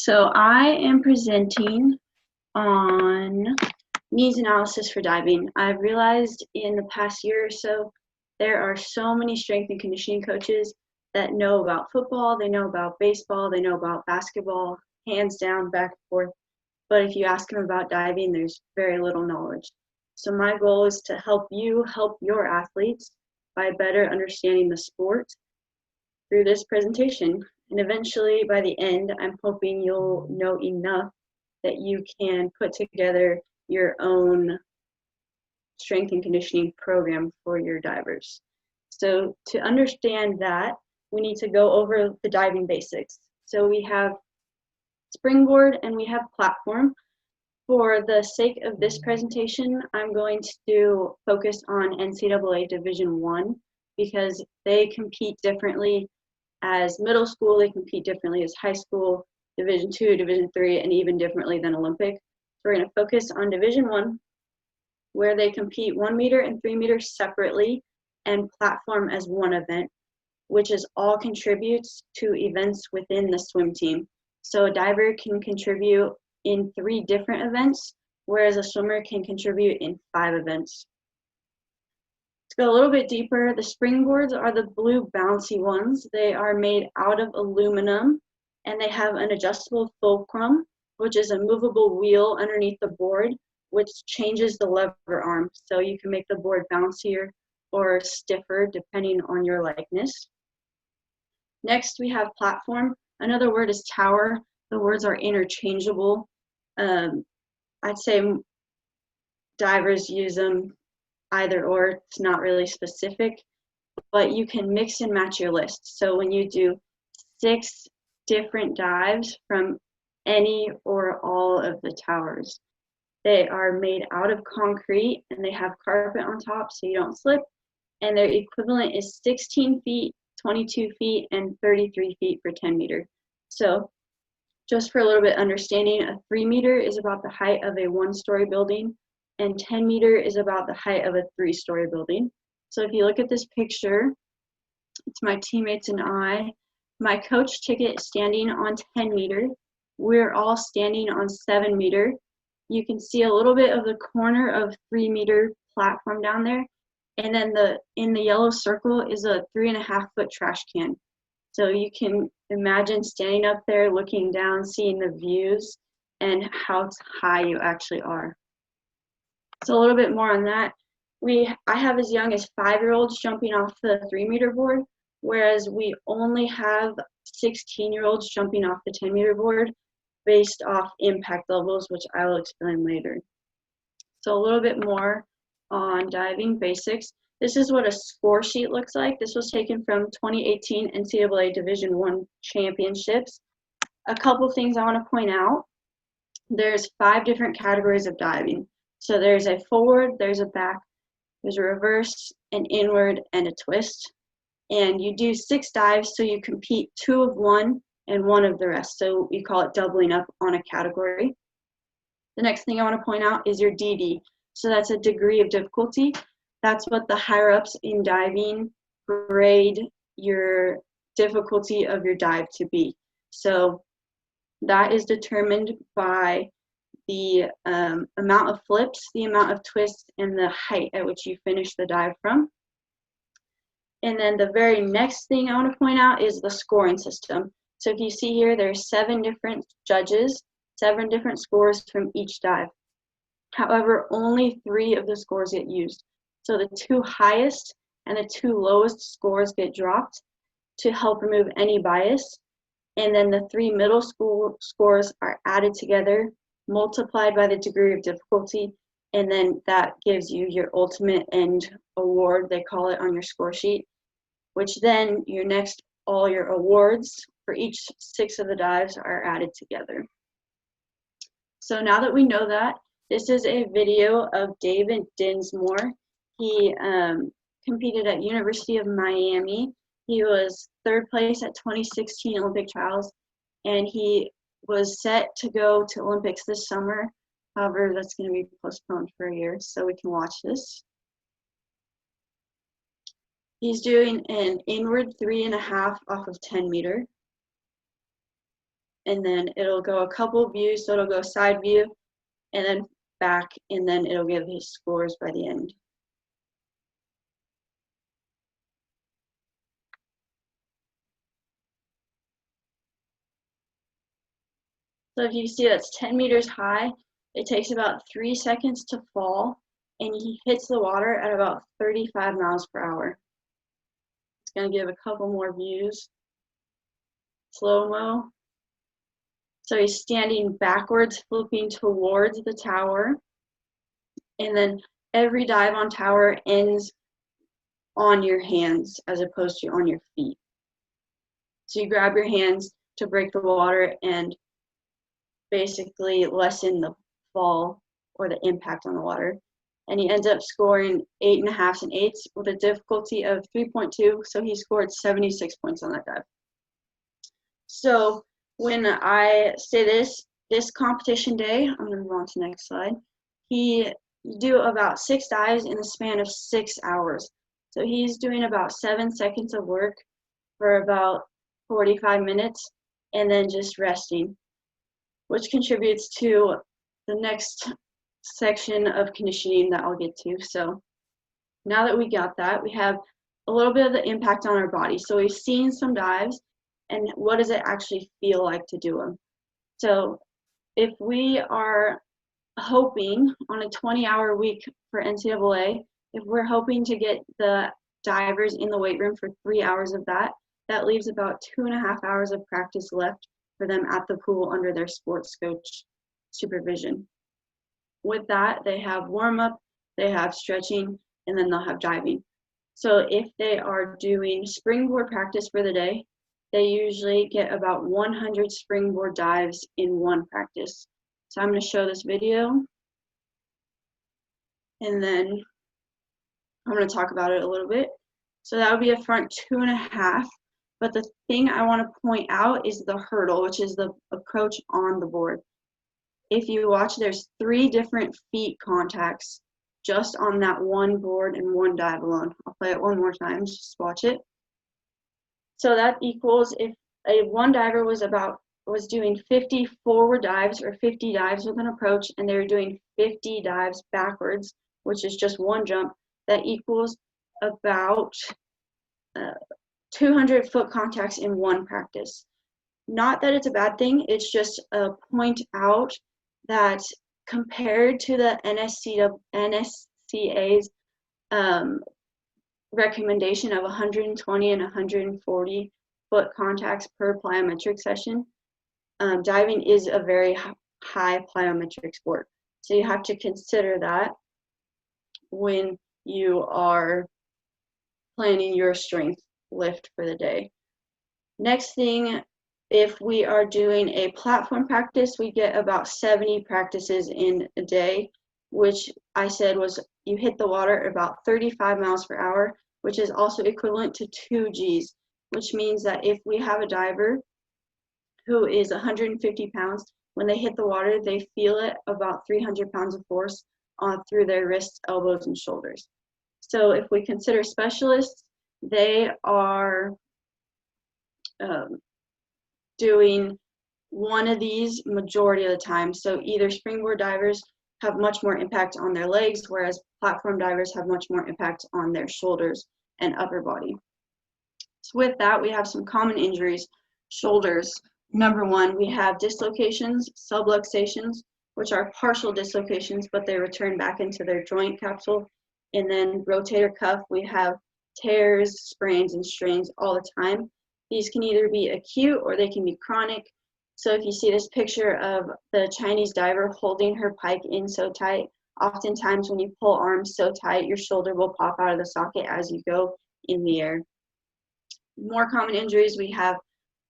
So I am presenting on needs analysis for diving. I've realized in the past year or so, there are so many strength and conditioning coaches that know about football, they know about baseball, they know about basketball, hands down, back and forth. But if you ask them about diving, there's very little knowledge. So my goal is to help you help your athletes by better understanding the sport through this presentation. And eventually, by the end, I'm hoping you'll know enough that you can put together your own strength and conditioning program for your divers. So to understand that, we need to go over the diving basics. So we have springboard and we have platform. For the sake of this presentation, I'm going to focus on NCAA Division I because they compete differently as middle school, they compete differently as high school, Division II, Division III, and even differently than Olympic. So we're going to focus on Division I, where they compete 1 meter and 3 meters separately and platform as one event, which is all contributes to events within the swim team. So a diver can contribute in 3 different events, whereas a swimmer can contribute in 5 events. To go a little bit deeper, the springboards are the blue bouncy ones. They are made out of aluminum and they have an adjustable fulcrum, which is a movable wheel underneath the board, which changes the lever arm. So you can make the board bouncier or stiffer depending on your likeness. Next, we have platform. Another word is tower. The words are interchangeable. I'd say divers use them either or, it's not really specific, but you can mix and match your list. So when you do 6 different dives from any or all of the towers, they are made out of concrete and they have carpet on top so you don't slip, and their equivalent is 16 feet, 22 feet, and 33 feet for 10 meter. So just for a little bit understanding, a 3 meter is about the height of a 1-story building, and 10 meter is about the height of a 3-story building. So if you look at this picture, it's my teammates and I. My coach ticket standing on 10 meter. We're all standing on 7 meter. You can see a little bit of the corner of 3 meter platform down there. And then in the yellow circle is a 3.5-foot trash can. So you can imagine standing up there, looking down, seeing the views and how high you actually are. So a little bit more on that. I have as young as 5-year-olds jumping off the 3 meter board, whereas we only have 16-year-olds jumping off the 10 meter board based off impact levels, which I will explain later. So a little bit more on diving basics. This is what a score sheet looks like. This was taken from 2018 NCAA Division I championships. A couple things I want to point out. There's 5 different categories of diving. So there's a forward, there's a back, there's a reverse, an inward, and a twist. And you do 6 dives, so you compete 2 of one and 1 of the rest. So we call it doubling up on a category. The next thing I want to point out is your DD. So that's a degree of difficulty. That's what the higher ups in diving grade your difficulty of your dive to be. So that is determined by the amount of flips, the amount of twists, and the height at which you finish the dive from. And then the very next thing I want to point out is the scoring system. So if you see here, there's 7 different judges, 7 different scores from each dive. However, only 3 of the scores get used. So the 2 highest and the 2 lowest scores get dropped to help remove any bias. And then the 3 middle school scores are added together, multiplied by the degree of difficulty, and then that gives you your ultimate end award, they call it on your score sheet, which then all your awards for each 6 of the dives are added together. So now that we know that, this is a video of David Dinsmore. He competed at University of Miami. He was 3rd place at 2016 Olympic trials, and he was set to go to Olympics this summer. However, that's going to be postponed for a year, so we can watch this. He's doing an inward 3.5 off of 10 meter. and then it'll go a couple views, so it'll go side view, and then back, and then it'll give his scores by the end. So if you see that's 10 meters high, it takes about 3 seconds to fall, and he hits the water at about 35 miles per hour. It's going to give a couple more views. Slow-mo. So he's standing backwards, flipping towards the tower, and then every dive on tower ends on your hands as opposed to on your feet. So you grab your hands to break the water and basically lessen the fall or the impact on the water. And he ends up scoring 8.5 and 8s with a difficulty of 3.2. So he scored 76 points on that dive. So when I say this competition day, I'm going to move on to the next slide. He do about 6 dives in the span of 6 hours. So he's doing about 7 seconds of work for about 45 minutes and then just resting, which contributes to the next section of conditioning that I'll get to. So now that we got that, we have a little bit of the impact on our body. So we've seen some dives, and what does it actually feel like to do them? So if we are hoping on a 20-hour week for NCAA, if we're hoping to get the divers in the weight room for 3 hours of that, that leaves about 2.5 hours of practice left for them at the pool under their sports coach supervision. With that, they have warm-up, they have stretching, and then they'll have diving. So if they are doing springboard practice for the day, they usually get about 100 springboard dives in one practice. So I'm going to show this video, and then I'm going to talk about it a little bit. So that would be a front 2.5. But the thing I want to point out is the hurdle, which is the approach on the board. If you watch, there's 3 different feet contacts just on that one board and one dive alone. I'll play it one more time, just watch it. So that equals if one diver was doing 50 forward dives or 50 dives with an approach, and they were doing 50 dives backwards, which is just one jump, that equals about 200 foot contacts in one practice. Not that it's a bad thing, it's just a point out that compared to the NSCA's recommendation of 120 and 140 foot contacts per plyometric session, diving is a very high plyometric sport. So you have to consider that when you are planning your strength lift for the day. Next thing, if we are doing a platform practice, we get about 70 practices in a day, which I said was you hit the water at about 35 miles per hour, which is also equivalent to 2 Gs, which means that if we have a diver who is 150 pounds, when they hit the water, they feel it about 300 pounds of force through their wrists, elbows, and shoulders. So if we consider specialists, they are doing one of these majority of the time. So either springboard divers have much more impact on their legs, whereas platform divers have much more impact on their shoulders and upper body. So with that, we have some common injuries. Shoulders. Number 1, we have dislocations, subluxations, which are partial dislocations, but they return back into their joint capsule. And then rotator cuff, we have tears, sprains, and strains all the time. These can either be acute or they can be chronic. So if you see this picture of the Chinese diver holding her pike in so tight, oftentimes when you pull arms so tight, your shoulder will pop out of the socket as you go in the air. More common injuries we have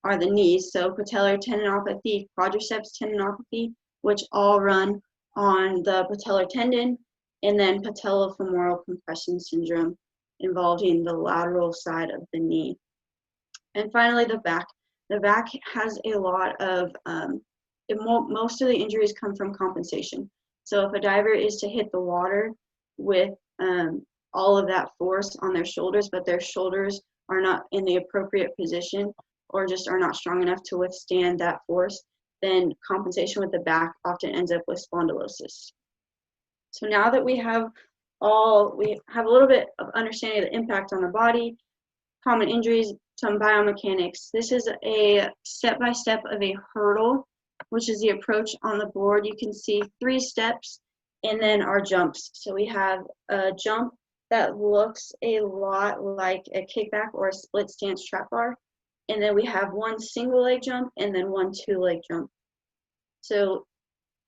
are the knees, so patellar tendinopathy, quadriceps tendinopathy, which all run on the patellar tendon, and then patellofemoral compression syndrome involving the lateral side of the knee. And finally, the back. The back has a lot of, most of the injuries come from compensation. So if a diver is to hit the water with all of that force on their shoulders, but their shoulders are not in the appropriate position, or just are not strong enough to withstand that force, then compensation with the back often ends up with spondylosis. So now that we have a little bit of understanding of the impact on the body, common injuries, some biomechanics. This is a step-by-step of a hurdle, which is the approach on the board. You can see 3 steps and then our jumps. So we have a jump that looks a lot like a kickback or a split stance trap bar. And then we have 1 single leg jump and then 1 2-leg jump. So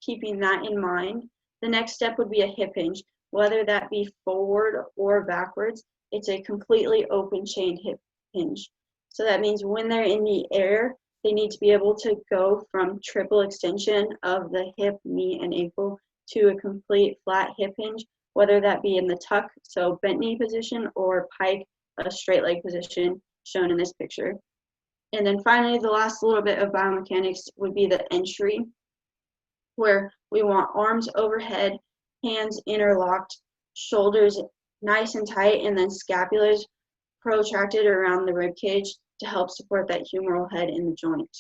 keeping that in mind, the next step would be a hip hinge, whether that be forward or backwards. It's a completely open chain hip hinge. So that means when they're in the air, they need to be able to go from triple extension of the hip, knee, and ankle to a complete flat hip hinge, whether that be in the tuck, so bent knee position, or pike, a straight leg position shown in this picture. And then finally, the last little bit of biomechanics would be the entry, where we want arms overhead, hands interlocked, shoulders nice and tight, and then scapulars protracted around the rib cage to help support that humeral head in the joint.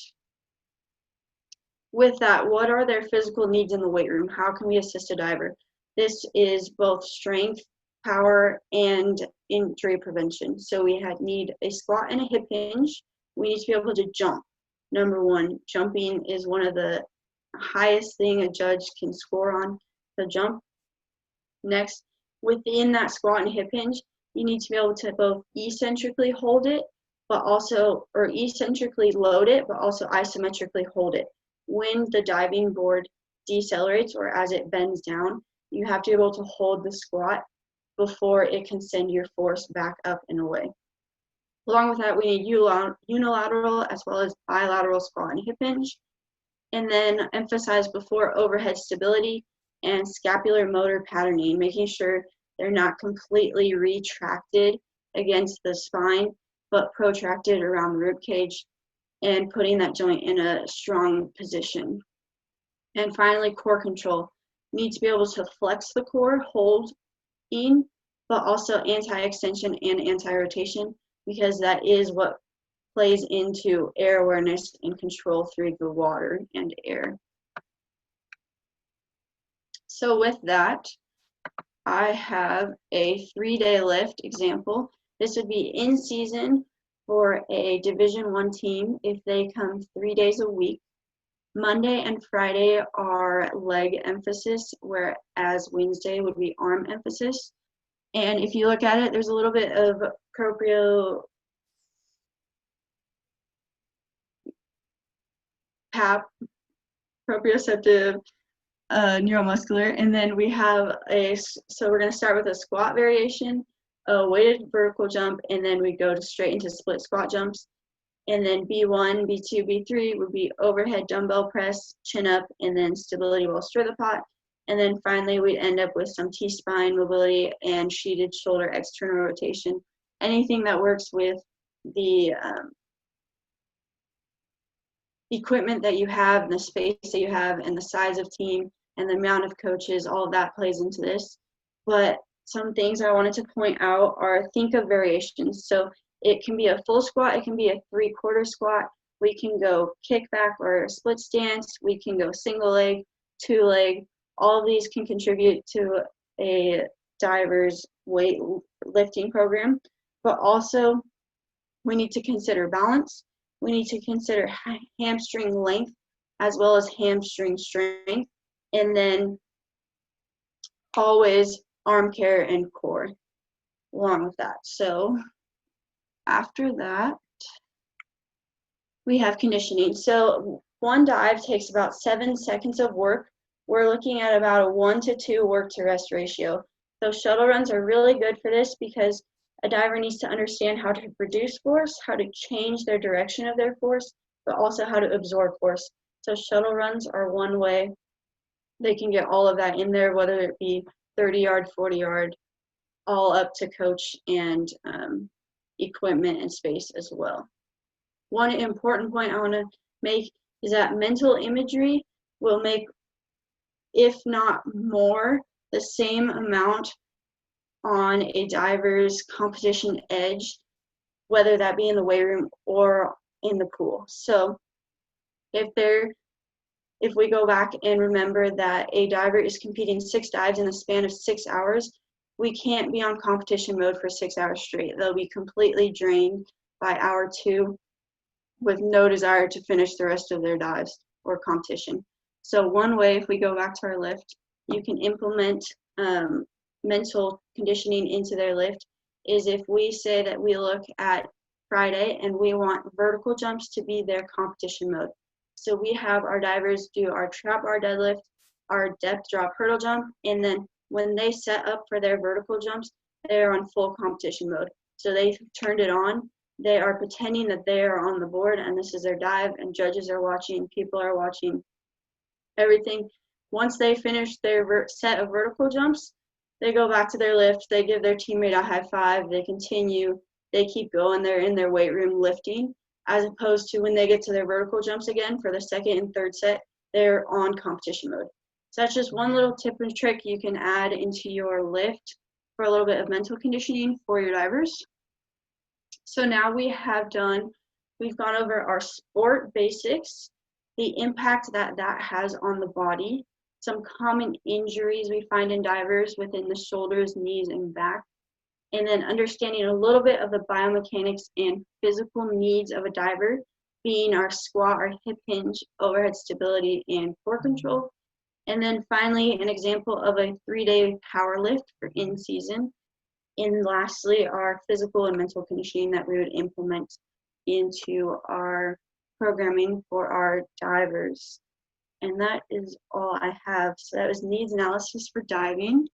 With that, what are their physical needs in the weight room? How can we assist a diver? This is both strength, power, and injury prevention. So we need a squat and a hip hinge. We need to be able to jump. Number 1, jumping is one of the highest thing a judge can score on, the jump. Next, within that squat and hip hinge, you need to be able to both eccentrically hold it, or eccentrically load it, but also isometrically hold it. When the diving board decelerates or as it bends down, you have to be able to hold the squat before it can send your force back up and away. Along with that, we need unilateral as well as bilateral squat and hip hinge. And then emphasize before overhead stability and scapular motor patterning, making sure they're not completely retracted against the spine, but protracted around the rib cage and putting that joint in a strong position. And finally, core control. You need to be able to flex the core, hold in, but also anti-extension and anti-rotation, because that is what plays into air awareness and control through the water and air. So with that, I have a 3-day lift example. This would be in season for a Division I team if they come 3 days a week. Monday and Friday are leg emphasis, whereas Wednesday would be arm emphasis. And if you look at it, there's a little bit of proprioceptive neuromuscular, and then we have so we're going to start with a squat variation, a weighted vertical jump, and then we go straight into split squat jumps. And then B1, B2, B3 would be overhead dumbbell press, chin up, and then stability while stir the pot. And then finally, we'd end up with some T-spine mobility and sheeted shoulder external rotation. Anything that works with the equipment that you have, and the space that you have, and the size of team, and the amount of coaches, all of that plays into this. But some things I wanted to point out are, think of variations. So it can be a full squat, it can be a 3/4 squat. We can go kickback or split stance. We can go single leg, 2-leg. All of these can contribute to a diver's weight lifting program. But also, we need to consider balance. We need to consider hamstring length as well as hamstring strength. And then always arm care and core along with that. So after that, we have conditioning. So one dive takes about 7 seconds of work. We're looking at about a 1 to 2 work to rest ratio. So shuttle runs are really good for this because a diver needs to understand how to produce force, how to change their direction of their force, but also how to absorb force. So shuttle runs are one way they can get all of that in there, whether it be 30-yard, 40-yard, all up to coach and equipment and space as well. One important point I want to make is that mental imagery will make, if not more, the same amount on a diver's competition edge, whether that be in the weight room or in the pool. So if we go back and remember that a diver is competing 6 dives in the span of 6 hours, we can't be on competition mode for 6 hours straight. They'll be completely drained by hour 2 with no desire to finish the rest of their dives or competition. So one way, if we go back to our lift, you can implement mental conditioning into their lift is if we say that we look at Friday and we want vertical jumps to be their competition mode. So we have our divers do our trap bar deadlift, our depth drop hurdle jump, and then when they set up for their vertical jumps, they're on full competition mode. So they've turned it on. They are pretending that they are on the board and this is their dive, and judges are watching, people are watching, everything. Once they finish their set of vertical jumps, they go back to their lift, they give their teammate a high five, they continue, they keep going, they're in their weight room lifting, as opposed to when they get to their vertical jumps again for the second and third set, they're on competition mode. So that's just one little tip and trick you can add into your lift for a little bit of mental conditioning for your divers. So now we've gone over our sport basics, the impact that that has on the body, some common injuries we find in divers within the shoulders, knees, and back, and then understanding a little bit of the biomechanics and physical needs of a diver, being our squat, our hip hinge, overhead stability, and core control. And then finally, an example of a 3-day power lift for in season. And lastly, our physical and mental conditioning that we would implement into our programming for our divers. And that is all I have. So that was needs analysis for diving.